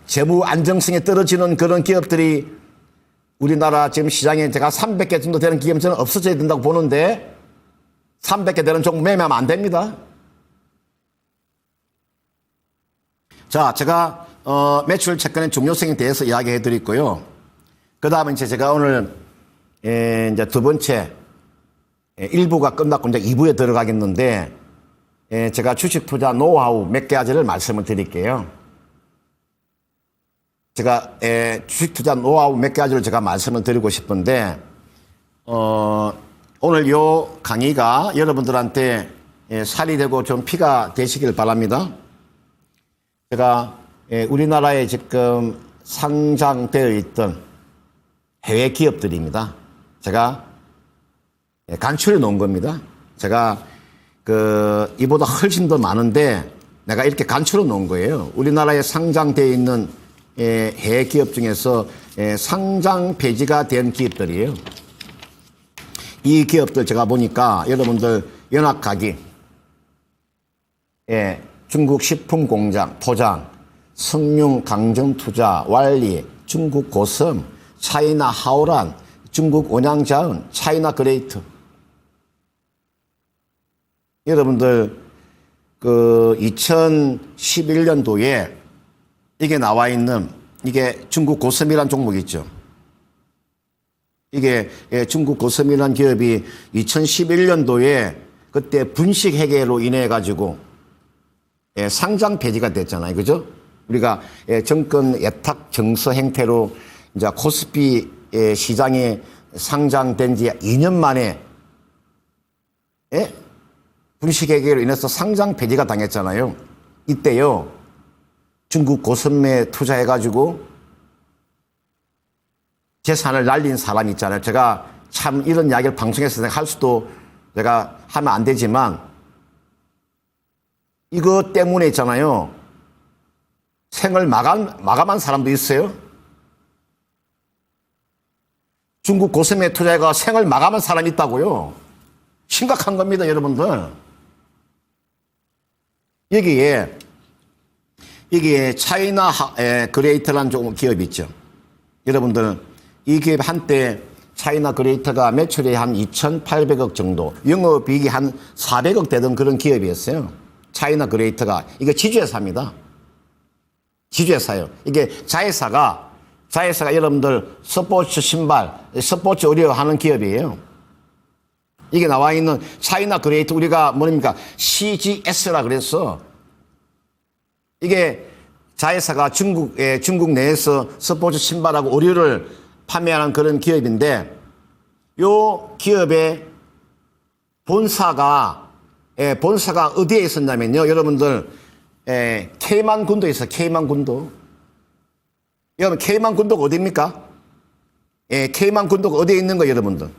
재무 안정성이 떨어지는 그런 기업들이 우리나라 지금 시장에 제가 300개 정도 되는 기업은 저는 없어져야 된다고 보는데 300개 되는 종목 매매하면 안 됩니다. 자, 제가 매출 채권의 중요성에 대해서 이야기해 드렸고요. 그 다음에 이제 제가 오늘 이제 두 번째 1부가 끝났고 이제 2부에 들어가겠는데 제가 주식 투자 노하우 몇 가지를 말씀을 드릴게요. 제가 주식 투자 노하우 몇 가지를 제가 말씀을 드리고 싶은데 오늘 요 강의가 여러분들한테 살이 되고 좀 피가 되시길 바랍니다. 제가 우리나라에 지금 상장되어 있던 해외 기업들입니다. 제가 간추려 놓은 겁니다. 제가 이보다 훨씬 더 많은데 내가 이렇게 간추려 놓은 거예요. 우리나라에 상장되어 있는 해외 기업 중에서 상장 폐지가 된 기업들이에요. 이 기업들 제가 보니까 여러분들 연합가기, 중국 식품공장, 포장, 성융 강정투자, 완리, 중국 고섬, 차이나 하오란, 중국 온양자은, 차이나 그레이트. 여러분들 2011년도에 이게 나와 있는 이게 중국 고섬이라는 종목이 있죠. 이게 중국 고섬이라는 기업이 2011년도에 그때 분식 회계로 인해 가지고 상장 폐지가 됐잖아요. 그죠? 우리가 정권 예탁 정서 행태로 이제 코스피 시장에 상장된 지 2년 만에 분식 회계로 인해서 상장 폐지가 당했잖아요. 이때요. 중국 고섬에 투자해가지고 재산을 날린 사람이 있잖아요. 제가 참 이런 이야기를 방송에서 할 수도 제가 하면 안 되지만 이것 때문에 있잖아요. 생을 마감한 사람도 있어요. 중국 고섬에 투자해가 생을 마감한 사람이 있다고요. 심각한 겁니다, 여러분들. 여기에 차이나 그레이터라는 기업이 있죠. 여러분들 이 기업 한때 차이나 그레이터가 매출이 한 2,800억 정도, 영업이익이 한 400억 되던 그런 기업이었어요. 차이나 그레이터가. 이게 지주회사입니다. 지주회사예요. 이게 자회사가 여러분들 스포츠 신발, 스포츠 의류 하는 기업이에요. 이게 나와 있는 차이나 그레이터, 우리가 뭡니까? CGS라 그랬어. 이게 자회사가 중국 내에서 스포츠 신발하고 의류를 판매하는 그런 기업인데, 요 기업의 본사가 어디에 있었냐면요. 여러분들, 케이만군도에 있어요. 케이만군도. 여러분, 케이만군도가 어디입니까? 케이만군도가 어디에 있는 거예요, 여러분들?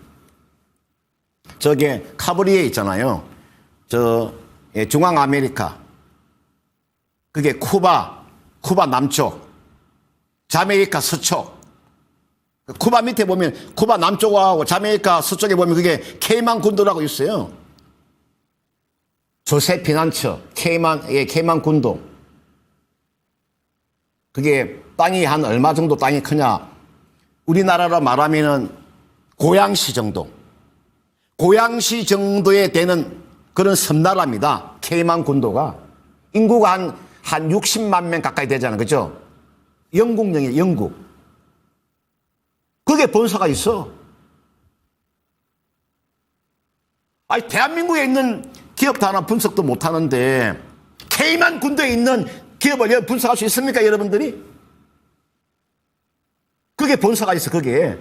저게 카브리에 있잖아요. 중앙 아메리카. 그게 쿠바 남쪽, 자메이카 서쪽. 쿠바 밑에 보면 쿠바 남쪽하고 자메이카 서쪽에 보면 그게 케이만 군도라고 있어요. 조세 피난처, 케이만 군도. 그게 땅이 한 얼마 정도 땅이 크냐? 우리나라로 말하면은 고양시 정도. 고양시 정도에 되는 그런 섬나라입니다. 케이만 군도가. 인구가 한 60만 명 가까이 되잖아요. 그죠? 영국령이에요, 영국. 그게 본사가 있어. 아니, 대한민국에 있는 기업도 하나 분석도 못 하는데, 케이만 군도에 있는 기업을 분석할 수 있습니까, 여러분들이? 그게 본사가 있어, 그게.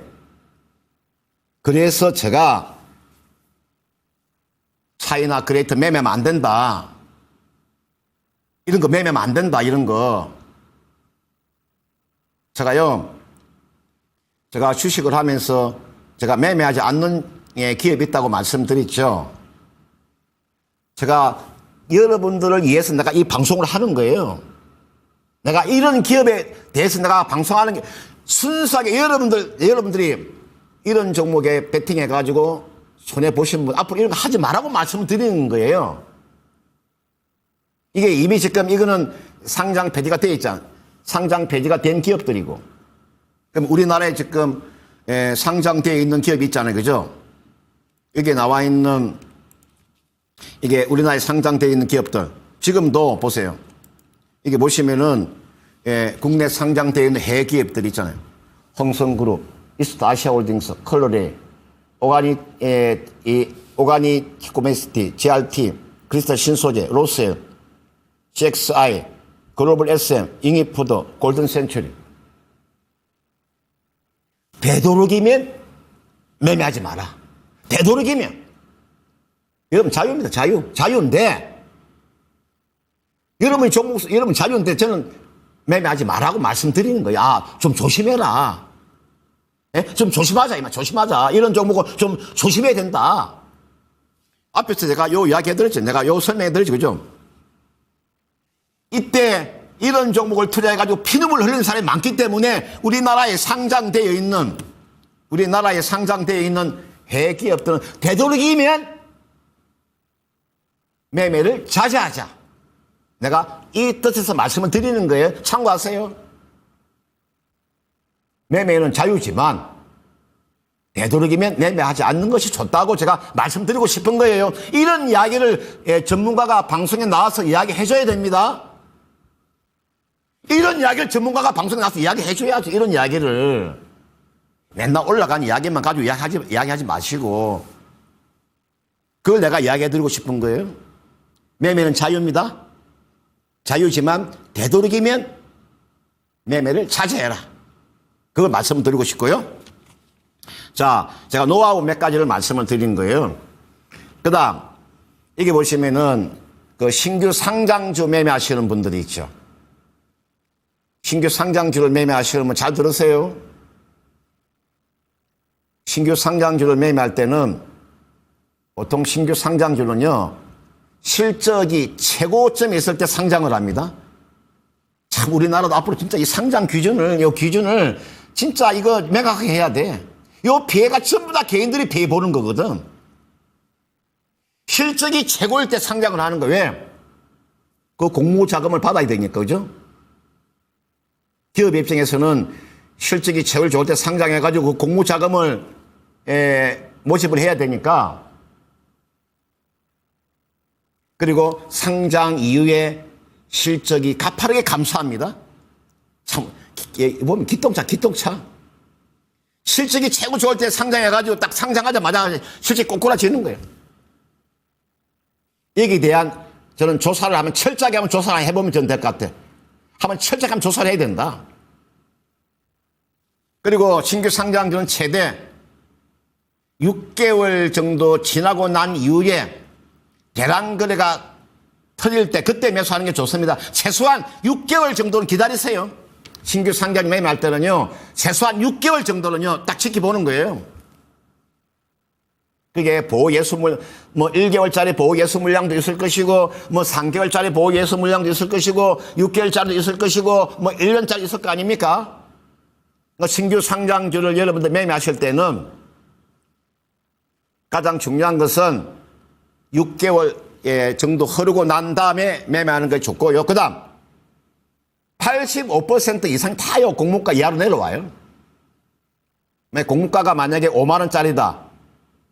그래서 제가 차이나 그레이터 매매하면 안 된다. 이런 거 매매하면 안 된다, 이런 거. 제가 주식을 하면서 제가 매매하지 않는 기업이 있다고 말씀드렸죠. 제가 여러분들을 위해서 내가 이 방송을 하는 거예요. 내가 이런 기업에 대해서 내가 방송하는 게 순수하게 여러분들이 이런 종목에 베팅해가지고 손해보신 분, 앞으로 이런 거 하지 말라고 말씀을 드리는 거예요. 이게 이미 지금 이거는 상장 폐지가 되어 있잖아. 상장 폐지가 된 기업들이고. 그럼 우리나라에 지금 상장되어 있는 기업이 있잖아요. 그죠? 여기에 나와 있는 이게 우리나라에 상장되어 있는 기업들. 지금도 보세요. 이게 보시면은 국내 상장되어 있는 해외 기업들이 있잖아요. 홍성그룹, 이스트아시아홀딩스, 컬러레, 오가니 코메시티, GRT, 크리스탈 신소재, 로셀, CXI, 글로벌 SM, 잉이푸드, 골든 센츄리. 되도록이면 매매하지 마라. 되도록이면. 여러분 자유입니다. 자유인데 여러분 자유인데 저는 매매하지 말라고 말씀드리는 거야. 좀 조심해라. 좀 조심하자. 조심하자. 이런 종목을 좀 조심해야 된다. 앞에서 제가 요 이야기 해드렸죠. 내가 요 설명해드렸죠. 그죠? 이때 이런 종목을 투자해가지고 피눈물 흘리는 사람이 많기 때문에 우리나라에 상장되어 있는 해외 기업들은 되도록이면 매매를 자제하자. 내가 이 뜻에서 말씀을 드리는 거예요. 참고하세요. 매매는 자유지만 되도록이면 매매하지 않는 것이 좋다고 제가 말씀드리고 싶은 거예요. 이런 이야기를 전문가가 방송에 나와서 이야기해줘야 됩니다. 이런 이야기를 전문가가 방송에 나와서 이야기해 줘야죠. 이런 이야기를. 맨날 올라간 이야기만 가지고 이야기하지 마시고. 그걸 내가 이야기해 드리고 싶은 거예요. 매매는 자유입니다. 자유지만 되도록이면 매매를 자제해라. 그걸 말씀드리고 싶고요. 자, 제가 노하우 몇 가지를 말씀을 드린 거예요. 그 다음, 이게 보시면은 그 신규 상장주 매매하시는 분들이 있죠. 신규 상장주를 매매하시는 분 잘 들으세요. 신규 상장주를 매매할 때는 보통 신규 상장주는요, 실적이 최고점에 있을 때 상장을 합니다. 참, 우리나라도 앞으로 진짜 이 상장 기준을, 이 기준을 진짜 이거 명확하게 해야 돼. 이 피해가 전부 다 개인들이 피해 보는 거거든. 실적이 최고일 때 상장을 하는 거. 왜? 그 공모 자금을 받아야 되니까, 그죠? 기업 입장에서는 실적이 최고일 좋을 때 상장해가지고 그 공모 자금을 모집을 해야 되니까. 그리고 상장 이후에 실적이 가파르게 감소합니다. 참, 보면 기똥차. 실적이 최고 좋을 때 상장해가지고 딱 상장하자마자 실적이 꼬꾸라지는 거예요. 여기에 대한 저는 조사를 하면 철저하게 한번 조사를 해보면 전 될 것 같아요. 한번 철저하게 한번 조사를 해야 된다. 그리고 신규 상장주는 최대 6개월 정도 지나고 난 이후에 대량 거래가 터질 때 그때 매수하는 게 좋습니다. 최소한 6개월 정도는 기다리세요. 신규 상장 매매할 때는요, 최소한 6개월 정도는요, 딱 지켜보는 거예요. 그게 보호 예수물, 뭐 1개월짜리 보호 예수 물량도 있을 것이고, 뭐 3개월짜리 보호 예수 물량도 있을 것이고, 6개월짜리도 있을 것이고, 뭐 1년짜리 있을 거 아닙니까? 신규 상장주를 여러분들 매매하실 때는 가장 중요한 것은 6개월 정도 흐르고 난 다음에 매매하는 게 좋고요. 그 다음 85% 이상 다요 공모가 이하로 내려와요. 공모가가 만약에 5만 원짜리다.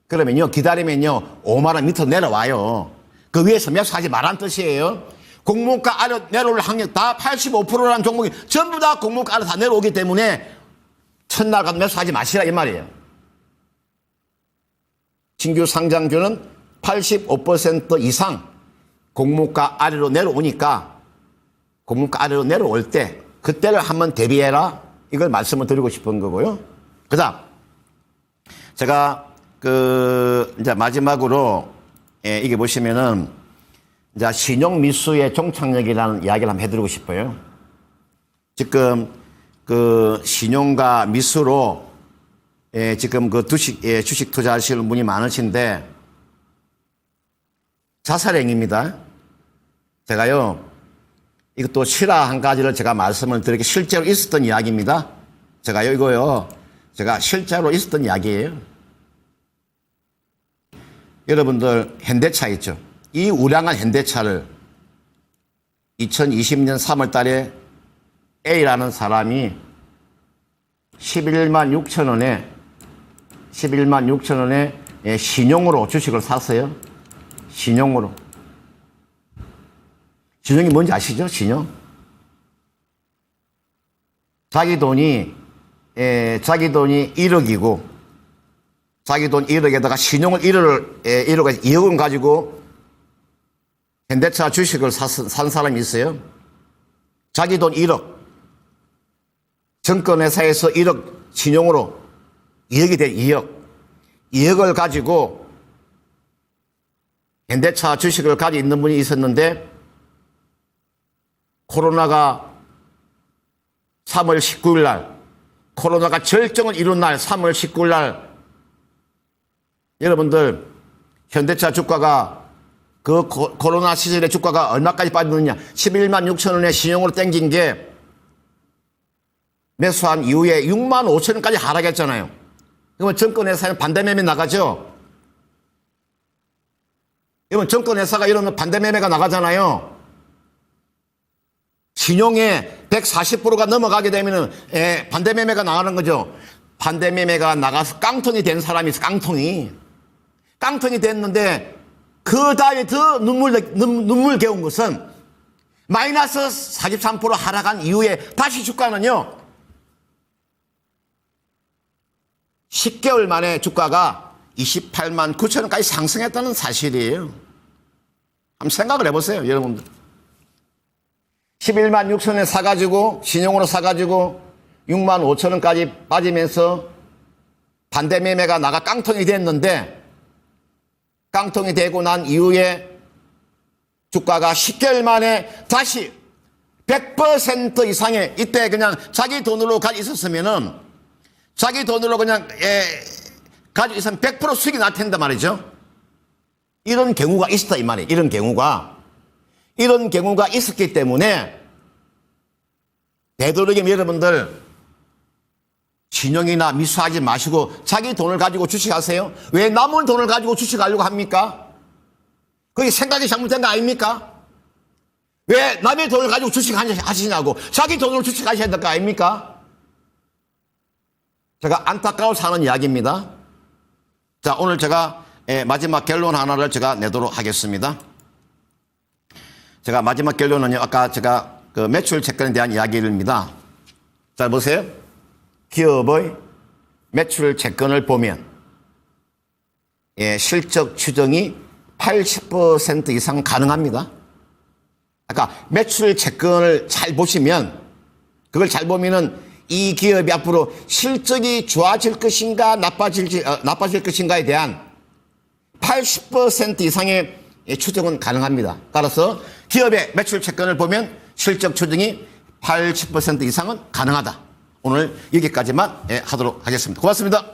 그러면요, 기다리면요 5만 원 밑으로 내려와요. 그 위에서 매수하지 말란 뜻이에요. 공모가 아래 내려올 확률 다 85%라는 종목이 전부 다 공모가 아래 다 내려오기 때문에 첫날 가서 매수하지 마시라 이 말이에요. 신규 상장주는 85% 이상 공모가 아래로 내려오니까 공모가 아래로 내려올 때 그때를 한번 대비해라. 이걸 말씀을 드리고 싶은 거고요. 그 다음 제가 이제 마지막으로 이게 보시면은 이제 신용 미수의 종착역이라는 이야기를 한번 해드리고 싶어요. 지금 신용과 미수로 지금 주식 투자하시는 분이 많으신데 자살행위입니다. 제가요, 이것도 실화 한 가지를 제가 말씀을 드리게 실제로 있었던 이야기입니다. 제가 실제로 있었던 이야기예요. 여러분들 현대차 있죠? 이 우량한 현대차를 2020년 3월 달에 A라는 사람이 11만 6천 원에 신용으로 주식을 샀어요. 신용으로. 신용이 뭔지 아시죠? 신용. 자기 돈이 1억이고, 자기 돈 1억에다가 신용을 2억을 가지고 현대차 주식을 산 사람이 있어요. 자기 돈 1억. 증권회사에서 1억 신용으로 2억이 돼, 2억. 2억을 가지고 현대차 주식을 가지고 있는 분이 있었는데 코로나가 3월 19일 날, 코로나가 절정을 이룬 날 3월 19일 날 여러분들 현대차 주가가 그 코로나 시절의 주가가 얼마까지 빠졌느냐. 11만 6천 원에 신용으로 땡긴 게 매수한 이후에 6만 5천 원까지 하락했잖아요. 그러면 증권회사는 반대매매 나가죠. 그러면 증권회사가 이러면 반대매매가 나가잖아요. 신용의 140%가 넘어가게 되면 반대매매가 나가는 거죠. 반대매매가 나가서 깡통이 된 사람이 있어. 깡통이 됐는데 그 다음에 더 눈물겨운 것은 마이너스 43% 하락한 이후에 다시 주가는요, 10개월 만에 주가가 28만 9천 원까지 상승했다는 사실이에요. 한번 생각을 해보세요, 여러분들. 11만 6천 원에 사가지고, 신용으로 사가지고 6만 5천 원까지 빠지면서 반대 매매가 나가 깡통이 됐는데, 깡통이 되고 난 이후에 주가가 10개월 만에 다시 100% 이상의, 이때 그냥 자기 돈으로 가지고 있었으면은, 자기 돈으로 그냥 가지고 있으면 100% 수익이 날 텐데 말이죠. 이런 경우가 있었다 이 말이에요. 이런 경우가 있었기 때문에 되도록이면 여러분들 신용이나 미수하지 마시고 자기 돈을 가지고 주식하세요. 왜 남의 돈을 가지고 주식하려고 합니까? 그게 생각이 잘못된 거 아닙니까? 왜 남의 돈을 가지고 주식하시냐고. 자기 돈으로 주식하셔야 될 거 아닙니까? 제가 안타까워 사는 이야기입니다. 자, 오늘 제가 마지막 결론 하나를 제가 내도록 하겠습니다. 제가 마지막 결론은요, 아까 제가 그 매출 채권에 대한 이야기입니다. 자, 보세요. 기업의 매출 채권을 보면, 실적 추정이 80% 이상 가능합니다. 아까 매출 채권을 잘 보시면, 그걸 잘 보면은 이 기업이 앞으로 실적이 좋아질 것인가 나빠질 것인가에 대한 80% 이상의 추정은 가능합니다. 따라서 기업의 매출 채권을 보면 실적 추정이 80% 이상은 가능하다. 오늘 여기까지만 하도록 하겠습니다. 고맙습니다.